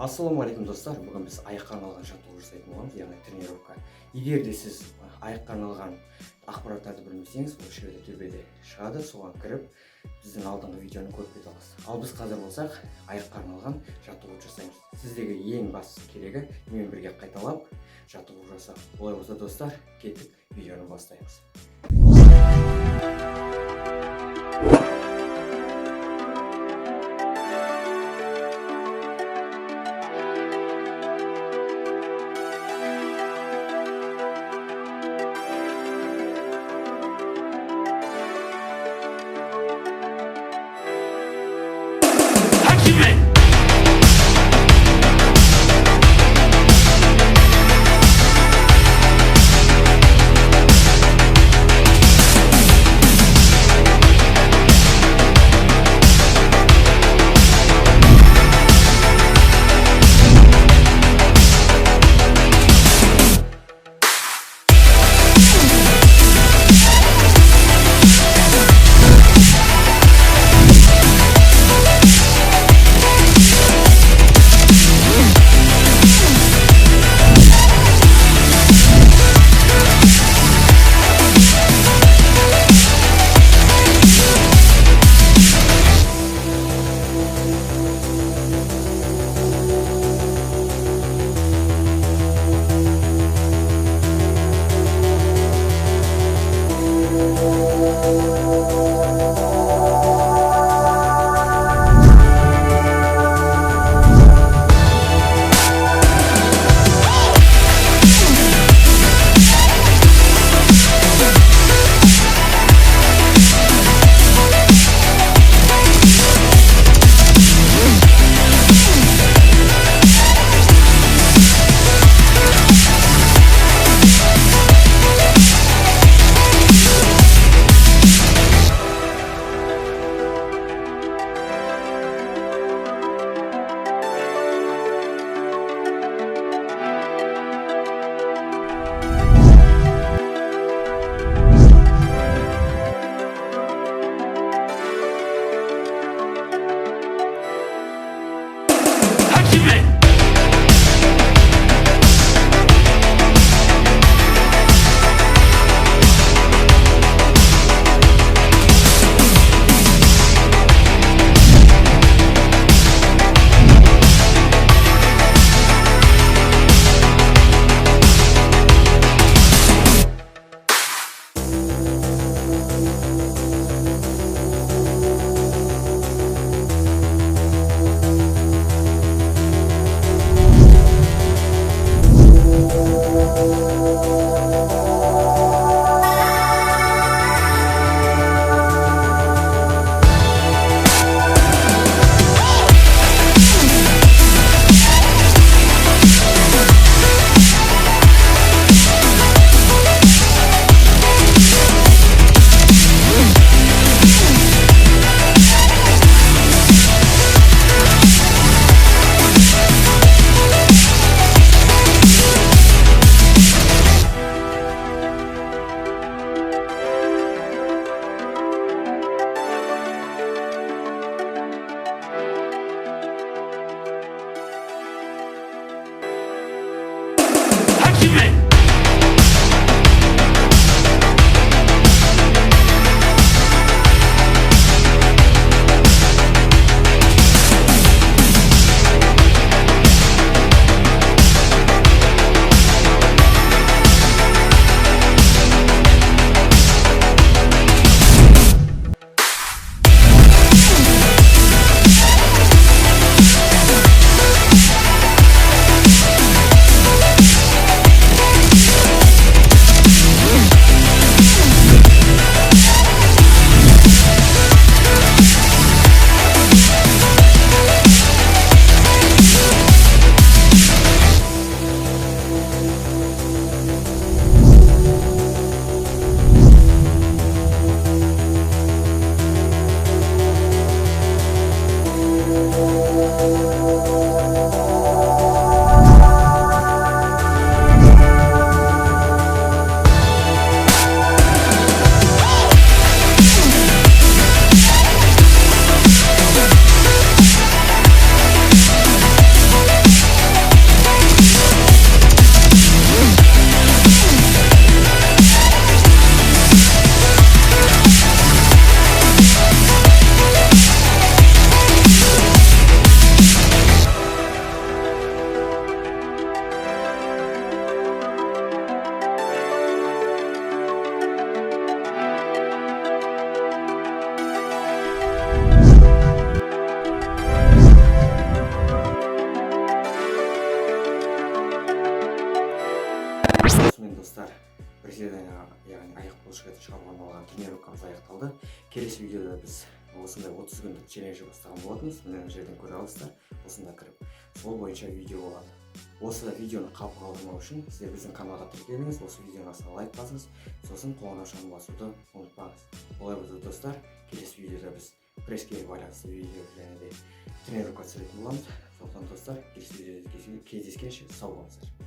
Ассалаумағалейкум достар, бүгін біз аяққа арналған жаттығу жасайтын боламыз, яғни тренировка. Егер де сіз аяққа арналған ақпараттарды білмесеңіз, ол жерде төбеде шығады, соған кіріп, біздің алдыңғы видеоны көріп кете аласыз. Ал біз қазір болсақ, аяққа арналған жаттығу жасаймыз. Сіздегі ең бастысы керегі менімен бірге қайталап жаттығу жасау. Олай болса достар, кеттік, видеоны бастаймыз. достар, приседания, яғни аяқ бұлшық етін шығаруға арналған тренировкамыз аяқталды. Келесі видеода біз осындай 30 күндік челленджі бастаған болатынбыз. Мына жерден көре аласыздар, осында кіріп. Сол бойынша видео болады. Осы видеоны қалып қалдырмау үшін сіздер біздің каналға тіркеліңіз, осы видеоның астына лайк басыңыз, сосын қоңырау шамын басуды ұмытпаңыз. Олай болса достар, келесі видеода біз пресске байланысты видео және де тренировка түсіретін боламыз. Сондықтан достар, келесі видеода кездескенше сау болыңыздар.